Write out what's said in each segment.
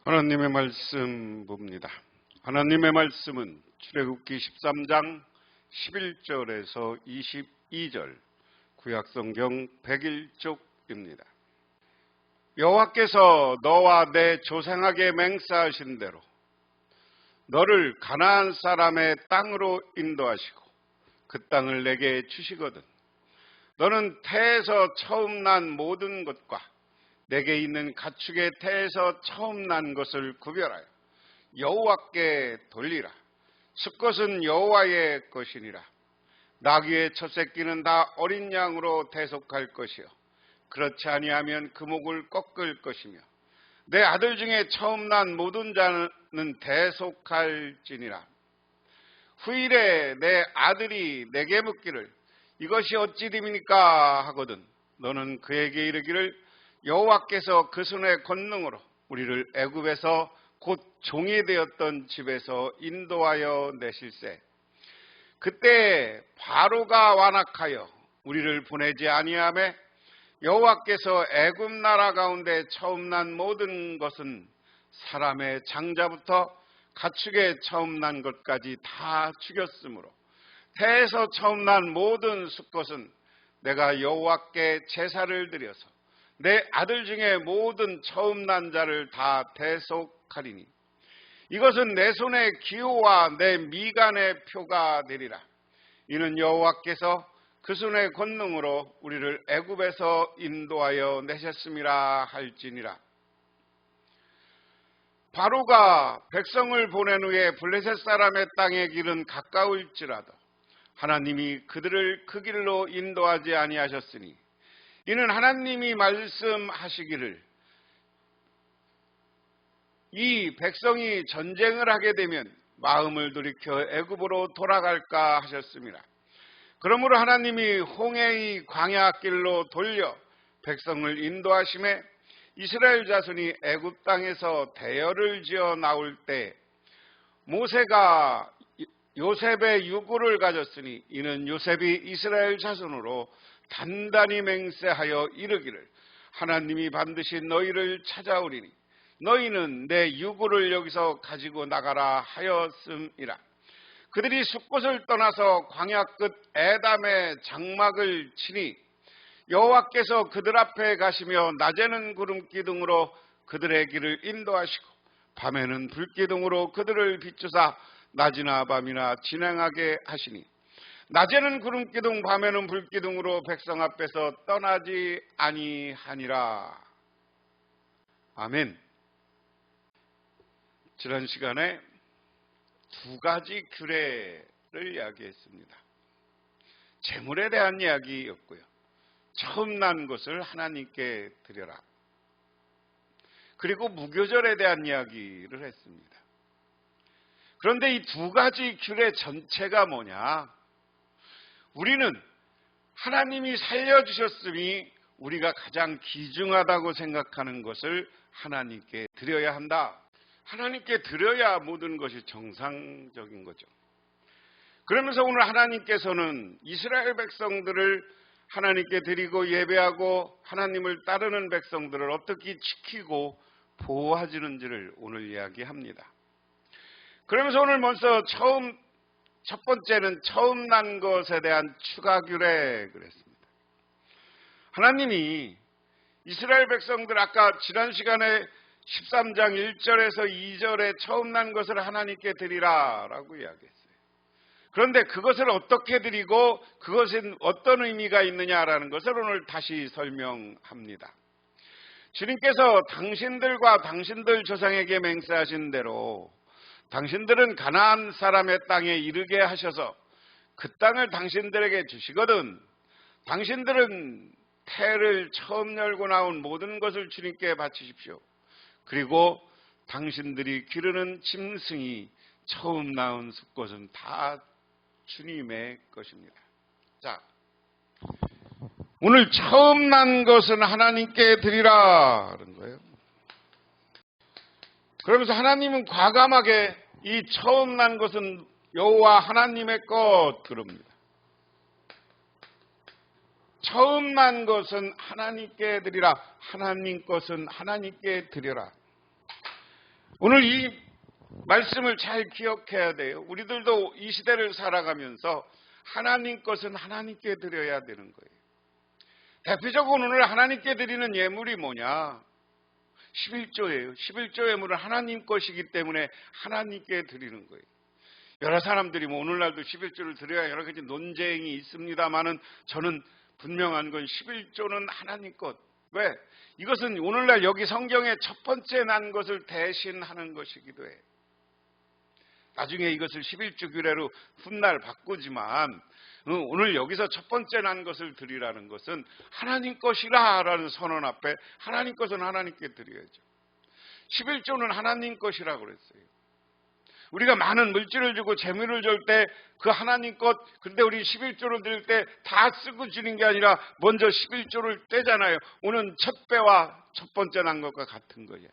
하나님의 말씀 봅니다. 하나님의 말씀은 출애굽기 13장 11절에서 22절 구약성경 101쪽입니다. 여호와께서 너와 내 조상에게 맹세하신 대로 너를 가나안 사람의 땅으로 인도하시고 그 땅을 내게 주시거든 너는 태에서 처음 난 모든 것과 내게 있는 가축의 태에서 처음 난 것을 구별하여 여호와께 돌리라. 숫것은 여호와의 것이니라. 나귀의 첫 새끼는 다 어린 양으로 대속할 것이요 그렇지 아니하면 그 목을 꺾을 것이며 내 아들 중에 처음 난 모든 자는 대속할지니라. 후일에 내 아들이 내게 묻기를 이것이 어찌 됨이니까 하거든 너는 그에게 이르기를 여호와께서 그 손의 권능으로 우리를 애굽에서 곧 종이 되었던 집에서 인도하여 내실세. 그때 바로가 완악하여 우리를 보내지 아니하매 여호와께서 애굽 나라 가운데 처음 난 모든 것은 사람의 장자부터 가축의 처음 난 것까지 다 죽였으므로 태에서 처음 난 모든 숫것은 내가 여호와께 제사를 드려서 내 아들 중에 모든 처음 난 자를 다 대속하리니 이것은 내 손의 기호와 내 미간의 표가 되리라. 이는 여호와께서 그 손의 권능으로 우리를 애굽에서 인도하여 내셨음이라 할지니라. 바로가 백성을 보낸 후에 블레셋 사람의 땅의 길은 가까울지라도 하나님이 그들을 그 길로 인도하지 아니하셨으니 이는 하나님이 말씀하시기를 이 백성이 전쟁을 하게 되면 마음을 돌이켜 애굽으로 돌아갈까 하셨습니다. 그러므로 하나님이 홍해의 광야 길로 돌려 백성을 인도하심에 이스라엘 자손이 애굽 땅에서 대열을 지어 나올 때 모세가 요셉의 유구를 가졌으니 이는 요셉이 이스라엘 자손으로 단단히 맹세하여 이르기를 하나님이 반드시 너희를 찾아오리니 너희는 내 유구를 여기서 가지고 나가라 하였음이라. 그들이 숫곳을 떠나서 광야 끝 에담의 장막을 치니 여호와께서 그들 앞에 가시며 낮에는 구름 기둥으로 그들의 길을 인도하시고 밤에는 불 기둥으로 그들을 비추사 낮이나 밤이나 진행하게 하시니 낮에는 구름 기둥 밤에는 불 기둥으로 백성 앞에서 떠나지 아니하니라. 아멘. 지난 시간에 두 가지 규례를 이야기했습니다. 재물에 대한 이야기였고요. 처음 난 것을 하나님께 드려라. 그리고 무교절에 대한 이야기를 했습니다. 그런데 이 두 가지 규례 전체가 뭐냐? 우리는 하나님이 살려주셨으니 우리가 가장 귀중하다고 생각하는 것을 하나님께 드려야 한다. 하나님께 드려야 모든 것이 정상적인 거죠. 그러면서 오늘 하나님께서는 이스라엘 백성들을 하나님께 드리고 예배하고 하나님을 따르는 백성들을 어떻게 지키고 보호하시는지를 오늘 이야기합니다. 그러면서 오늘 먼저 첫 번째는 처음 난 것에 대한 추가 규례 그랬습니다. 하나님이 이스라엘 백성들 아까 지난 시간에 13장 1절에서 2절에 처음 난 것을 하나님께 드리라라고 이야기했어요. 그런데 그것을 어떻게 드리고 그것은 어떤 의미가 있느냐라는 것을 오늘 다시 설명합니다. 주님께서 당신들과 당신들 조상에게 맹세하신 대로 당신들은 가나안 사람의 땅에 이르게 하셔서 그 땅을 당신들에게 주시거든 당신들은 태를 처음 열고 나온 모든 것을 주님께 바치십시오. 그리고 당신들이 기르는 짐승이 처음 나온 숫것은 다 주님의 것입니다. 자, 오늘 처음 난 것은 하나님께 드리라는 거예요. 그러면서 하나님은 과감하게 이 처음 난 것은 여호와 하나님의 것 그럽니다. 처음 난 것은 하나님께 드리라. 하나님 것은 하나님께 드려라. 오늘 이 말씀을 잘 기억해야 돼요. 우리들도 이 시대를 살아가면서 하나님 것은 하나님께 드려야 되는 거예요. 대표적으로 오늘 하나님께 드리는 예물이 뭐냐? 11조예요. 11조 예물은 하나님 것이기 때문에 하나님께 드리는 거예요. 여러 사람들이 오늘날도 11조를 드려야 여러 가지 논쟁이 있습니다만은 저는 분명한 건 11조는 하나님 것. 왜? 이것은 오늘날 여기 성경의 첫 번째 난 것을 대신하는 것이기도 해요. 나중에 이것을 11조 규례로 훗날 바꾸지만 오늘 여기서 첫 번째 난 것을 드리라는 것은 하나님 것이라라는 선언 앞에 하나님 것은 하나님께 드려야죠. 11조는 하나님 것이라고 그랬어요. 우리가 많은 물질을 주고 재물을 줄 때 그 하나님 것, 근데 우리 11조를 드릴 때 다 쓰고 주는 게 아니라 먼저 11조를 떼잖아요. 오는 첫 배와 첫 번째 난 것과 같은 거예요.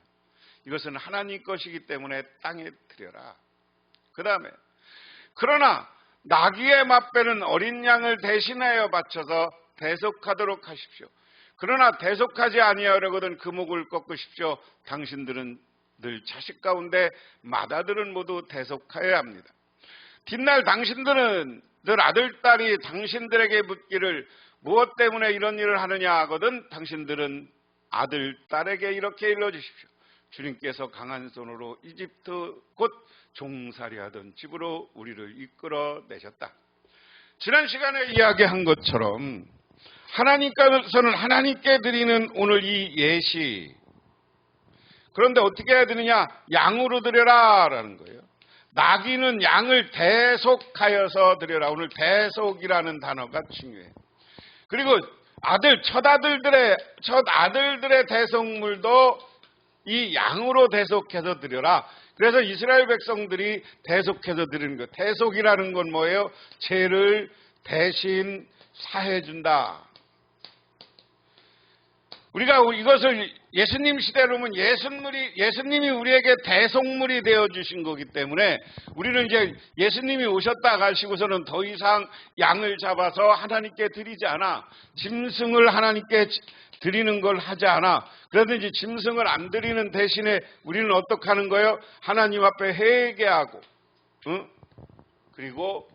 이것은 하나님 것이기 때문에 땅에 드려라. 그 다음에 그러나 나귀의 맛배는 어린 양을 대신하여 바쳐서 대속하도록 하십시오. 그러나 대속하지 아니하려거든 그 목을 꺾으십시오. 당신들은 늘 자식 가운데 맏아들은 모두 대속하여야 합니다. 뒷날 당신들은 늘 아들딸이 당신들에게 묻기를 무엇 때문에 이런 일을 하느냐 하거든 당신들은 아들딸에게 이렇게 일러주십시오. 주님께서 강한 손으로 이집트 곧 종살이 하던 집으로 우리를 이끌어내셨다. 지난 시간에 이야기한 것처럼 하나님께서는 하나님께 드리는 오늘 이 예시, 그런데 어떻게 해야 되느냐? 양으로 드려라 라는 거예요. 나귀는 양을 대속하여서 드려라. 오늘 대속이라는 단어가 중요해요. 그리고 첫 아들들의 대속물도 이 양으로 대속해서 드려라. 그래서 이스라엘 백성들이 대속해서 드리는 것. 대속이라는 건 뭐예요? 죄를 대신 사해준다. 우리가 이것을 예수님 시대로 보면 예수님이 우리에게 대속물이 되어 주신 거기 때문에 우리는 이제 예수님이 오셨다 가시고서는 더 이상 양을 잡아서 하나님께 드리지 않아. 짐승을 하나님께 드리는 걸 하지 않아. 그러든지 짐승을 안 드리는 대신에 우리는 어떻게 하는 거예요? 하나님 앞에 회개하고, 그리고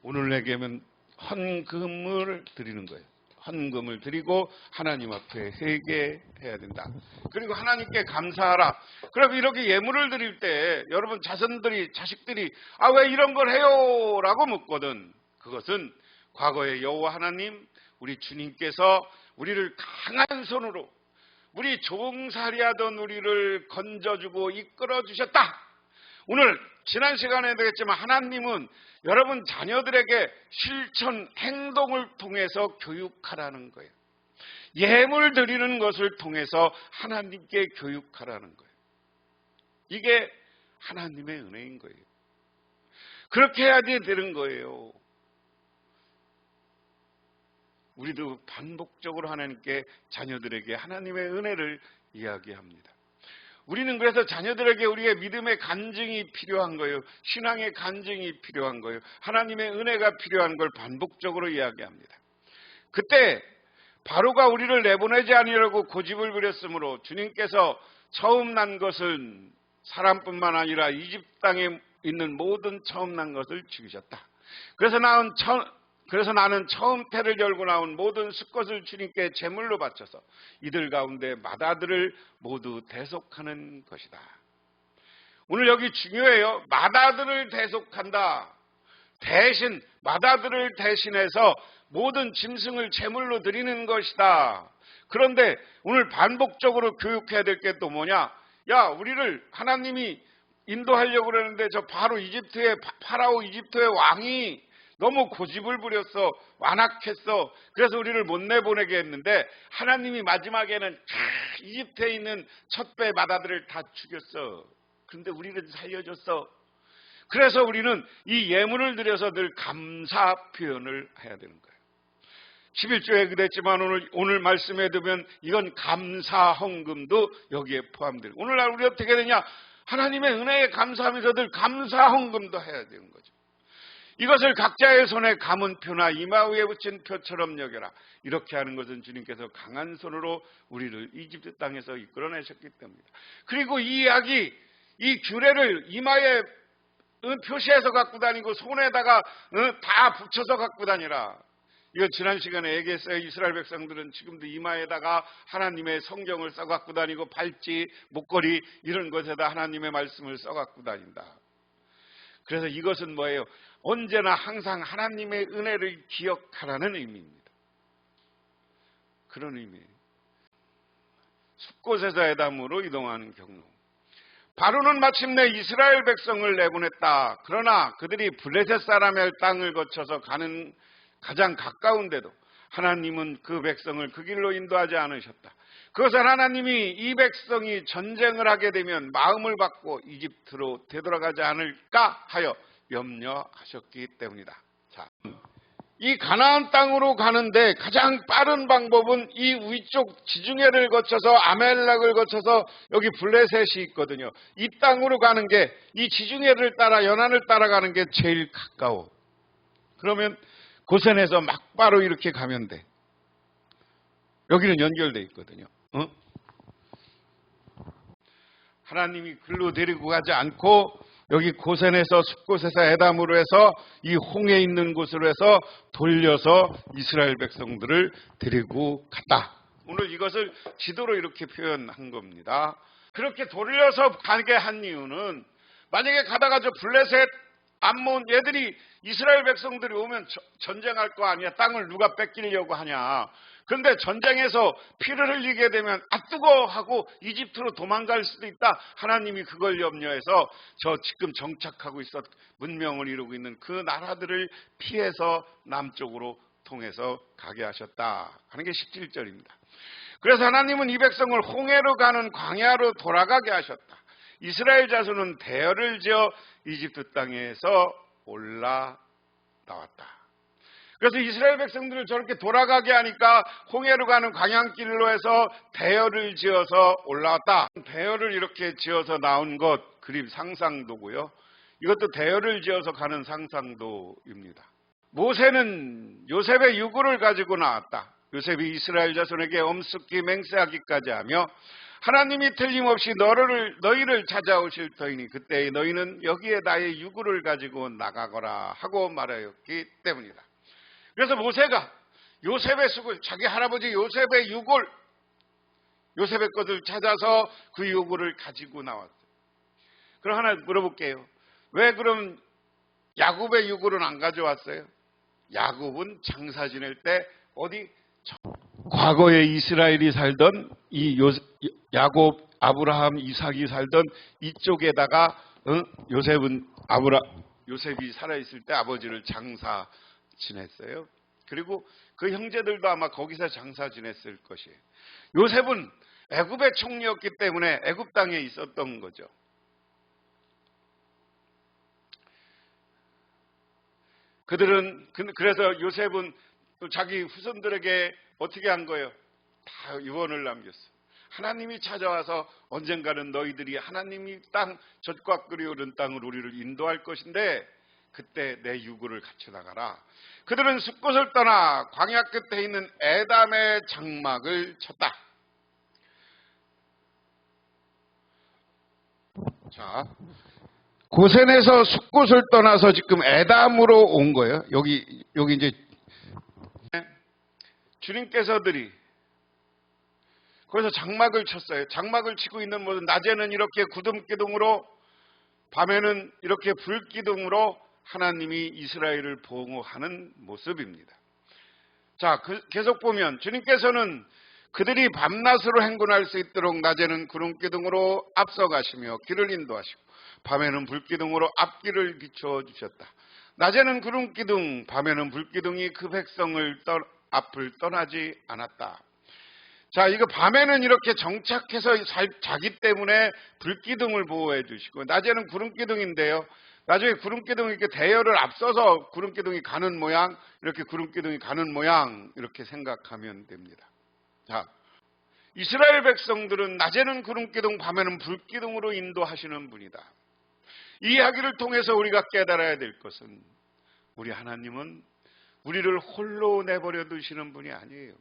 오늘 내게는 헌금을 드리는 거예요. 헌금을 드리고 하나님 앞에 회개해야 된다. 그리고 하나님께 감사하라. 그럼 이렇게 예물을 드릴 때 여러분 자식들이 왜 이런 걸 해요? 라고 묻거든. 그것은 과거에 여호와 하나님 우리 주님께서 우리를 강한 손으로 우리 종살이하던 우리를 건져주고 이끌어주셨다. 오늘 지난 시간에 되겠지만 하나님은 여러분 자녀들에게 실천 행동을 통해서 교육하라는 거예요. 예물 드리는 것을 통해서 하나님께 교육하라는 거예요. 이게 하나님의 은혜인 거예요. 그렇게 해야 되는 거예요. 우리도 반복적으로 하나님께 자녀들에게 하나님의 은혜를 이야기합니다. 우리는 그래서 자녀들에게 우리의 믿음의 간증이 필요한 거예요. 신앙의 간증이 필요한 거예요. 하나님의 은혜가 필요한 걸 반복적으로 이야기합니다. 그때 바로가 우리를 내보내지 아니하려고 고집을 부렸으므로 주님께서 처음 난 것은 사람뿐만 아니라 이집트 땅에 있는 모든 처음 난 것을 죽이셨다. 그래서 나는 처음 태를 열고 나온 모든 수컷을 주님께 제물로 바쳐서 이들 가운데 맏아들을 모두 대속하는 것이다. 오늘 여기 중요해요. 맏아들을 대속한다. 대신 맏아들을 대신해서 모든 짐승을 제물로 드리는 것이다. 그런데 오늘 반복적으로 교육해야 될 게 또 뭐냐? 우리를 하나님이 인도하려고 그러는데 저 파라오 이집트의 왕이 너무 고집을 부렸어. 완악했어. 그래서 우리를 못 내보내게 했는데 하나님이 마지막에는 이집트에 있는 첫배 맏아들을 다 죽였어. 그런데 우리를 살려줬어. 그래서 우리는 이 예물을 드려서 늘 감사 표현을 해야 되는 거예요. 11조에 그랬지만 오늘 말씀에 두면 이건 감사 헌금도 여기에 포함되고 오늘날 우리 어떻게 되냐? 하나님의 은혜에 감사하면서 늘 감사 헌금도 해야 되는 거죠. 이것을 각자의 손에 감은 표나 이마 위에 붙인 표처럼 여겨라. 이렇게 하는 것은 주님께서 강한 손으로 우리를 이집트 땅에서 이끌어내셨기 때문입니다. 그리고 이 이야기 이 규례를 이마에 표시해서 갖고 다니고 손에다가 다 붙여서 갖고 다니라. 이거 지난 시간에 얘기했어요. 이스라엘 백성들은 지금도 이마에다가 하나님의 성경을 써갖고 다니고 팔찌, 목걸이 이런 것에다 하나님의 말씀을 써갖고 다닌다. 그래서 이것은 뭐예요? 언제나 항상 하나님의 은혜를 기억하라는 의미입니다. 그런 의미예요. 숲곳에서 에담으로 이동하는 경로. 바로는 마침내 이스라엘 백성을 내보냈다. 그러나 그들이 블레셋 사람의 땅을 거쳐서 가는 가장 가까운데도 하나님은 그 백성을 그 길로 인도하지 않으셨다. 그것은 하나님이 이 백성이 전쟁을 하게 되면 마음을 바꿔 이집트로 되돌아가지 않을까 하여 염려하셨기 때문이다. 자, 이 가나안 땅으로 가는데 가장 빠른 방법은 이 위쪽 지중해를 거쳐서 아멜렉을 거쳐서 여기 블레셋이 있거든요. 이 땅으로 가는 게 이 지중해를 따라 연안을 따라가는 게 제일 가까워. 그러면 고센에서 막바로 이렇게 가면 돼. 여기는 연결돼 있거든요. 하나님이 글로 데리고 가지 않고 여기 고센에서 숲곳에서 에담으로 해서 이 홍해 있는 곳으로 해서 돌려서 이스라엘 백성들을 데리고 갔다. 오늘 이것을 지도로 이렇게 표현한 겁니다. 그렇게 돌려서 가게 한 이유는 만약에 가다가 저 블레셋, 암몬 얘들이 이스라엘 백성들이 오면 전쟁할 거 아니야. 땅을 누가 뺏기려고 하냐. 그런데 전쟁에서 피를 흘리게 되면 뜨거 하고 이집트로 도망갈 수도 있다. 하나님이 그걸 염려해서 저 지금 정착하고 있어 문명을 이루고 있는 그 나라들을 피해서 남쪽으로 통해서 가게 하셨다 하는 게 17절입니다. 그래서 하나님은 이 백성을 홍해로 가는 광야로 돌아가게 하셨다. 이스라엘 자손은 대열을 지어 이집트 땅에서 올라 나왔다. 그래서 이스라엘 백성들을 저렇게 돌아가게 하니까 홍해로 가는 광양길로 해서 대열을 지어서 올라왔다. 대열을 이렇게 지어서 나온 것 그림 상상도고요. 이것도 대열을 지어서 가는 상상도입니다. 모세는 요셉의 유고를 가지고 나왔다. 요셉이 이스라엘 자손에게 엄습기 맹세하기까지 하며 하나님이 틀림없이 너희를 찾아오실 터이니 그때 너희는 여기에 나의 유고를 가지고 나가거라 하고 말하였기 때문이다. 그래서 모세가 요셉의 수고, 자기 할아버지 요셉의 유골, 요셉의 것을 찾아서 그 유골을 가지고 나왔어요. 그럼 하나 물어볼게요. 왜 그럼 야곱의 유골은 안 가져왔어요? 야곱은 장사 지낼 때 어디? 과거에 이스라엘이 살던 이 야곱, 아브라함, 이삭이 살던 이쪽에다가 요셉이 살아있을 때 아버지를 장사 지냈어요. 그리고 그 형제들도 아마 거기서 장사 지냈을 것이에요. 요셉은 애굽의 총리였기 때문에 애굽 땅에 있었던 거죠. 그래서 요셉은 또 자기 후손들에게 어떻게 한 거예요? 다 유언을 남겼어. 하나님이 찾아와서 언젠가는 너희들이 하나님이 땅 젖과 끓이 오른 땅을 우리를 인도할 것인데 그때 내 유고를 갖춰 나가라. 그들은 숲곳을 떠나 광야 끝에 있는 에담의 장막을 쳤다. 자, 고센에서 숲곳을 떠나서 지금 에담으로 온 거예요. 여기 이제 주님께서들이 거기서 장막을 쳤어요. 장막을 치고 있는 모습, 낮에는 이렇게 구름기둥으로, 밤에는 이렇게 불기둥으로 하나님이 이스라엘을 보호하는 모습입니다. 자, 계속 보면 주님께서는 그들이 밤낮으로 행군할 수 있도록 낮에는 구름기둥으로 앞서가시며 길을 인도하시고 밤에는 불기둥으로 앞길을 비춰주셨다. 낮에는 구름기둥, 밤에는 불기둥이 그 백성을 앞을 떠나지 않았다. 자, 이거 밤에는 이렇게 정착해서 자기 때문에 불기둥을 보호해 주시고 낮에는 구름기둥인데요. 나중에 구름기둥이 이렇게 대열을 앞서서 구름기둥이 가는 모양, 이렇게 구름기둥이 가는 모양 이렇게 생각하면 됩니다. 자, 이스라엘 백성들은 낮에는 구름기둥, 밤에는 불기둥으로 인도하시는 분이다. 이 이야기를 통해서 우리가 깨달아야 될 것은 우리 하나님은 우리를 홀로 내버려 두시는 분이 아니에요.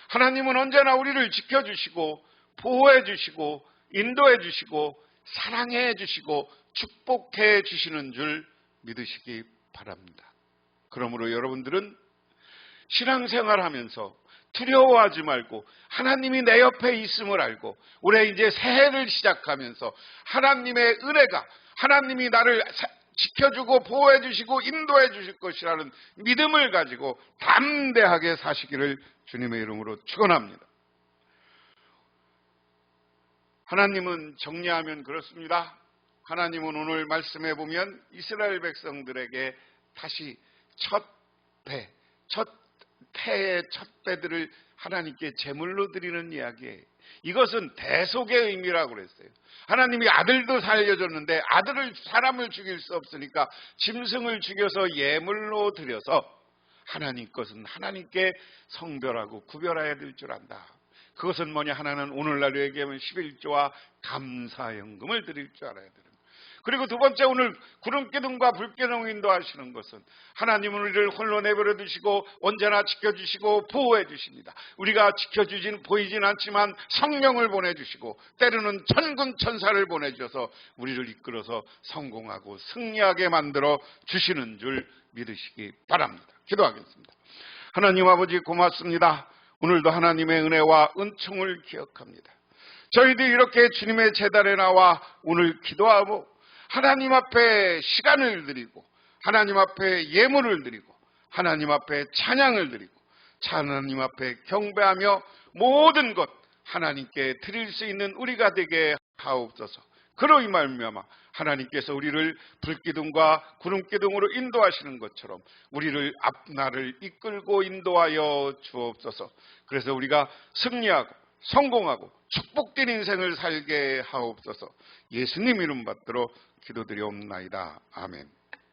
하나님은 언제나 우리를 지켜주시고 보호해 주시고 인도해 주시고 사랑해 주시고 축복해 주시는 줄 믿으시기 바랍니다. 그러므로 여러분들은 신앙생활하면서 두려워하지 말고 하나님이 내 옆에 있음을 알고 올해 이제 새해를 시작하면서 하나님의 은혜가 하나님이 나를 지켜주고 보호해 주시고 인도해 주실 것이라는 믿음을 가지고 담대하게 사시기를 주님의 이름으로 축원합니다. 하나님은 정리하면 그렇습니다. 하나님은 오늘 말씀해 보면 이스라엘 백성들에게 다시 태의 첫 배들을 하나님께 제물로 드리는 이야기예요. 이것은 대속의 의미라고 그랬어요. 하나님이 아들도 살려줬는데 사람을 죽일 수 없으니까 짐승을 죽여서 예물로 드려서 하나님 것은 하나님께 성별하고 구별해야 될 줄 안다. 그것은 뭐냐? 하나는 오늘날 얘기하면 11조와 감사연금을 드릴 줄 알아야 되는. 그리고 두 번째, 오늘 구름기둥과 불기둥 인도하시는 것은 하나님은 우리를 홀로 내버려 두시고 언제나 지켜주시고 보호해 주십니다. 우리가 보이진 않지만 성령을 보내주시고 때로는 천군 천사를 보내주셔서 우리를 이끌어서 성공하고 승리하게 만들어 주시는 줄 믿으시기 바랍니다. 기도하겠습니다. 하나님 아버지 고맙습니다. 오늘도 하나님의 은혜와 은총을 기억합니다. 저희들이 이렇게 주님의 제단에 나와 오늘 기도하고 하나님 앞에 시간을 드리고 하나님 앞에 예물을 드리고 하나님 앞에 찬양을 드리고 하나님 앞에 경배하며 모든 것 하나님께 드릴 수 있는 우리가 되게 하옵소서. 그로 말미암아 하나님께서 우리를 불기둥과 구름기둥으로 인도하시는 것처럼 우리를 앞날을 이끌고 인도하여 주옵소서. 그래서 우리가 승리하고 성공하고 축복된 인생을 살게 하옵소서. 예수님 이름 받들어 기도드리옵나이다. 아멘.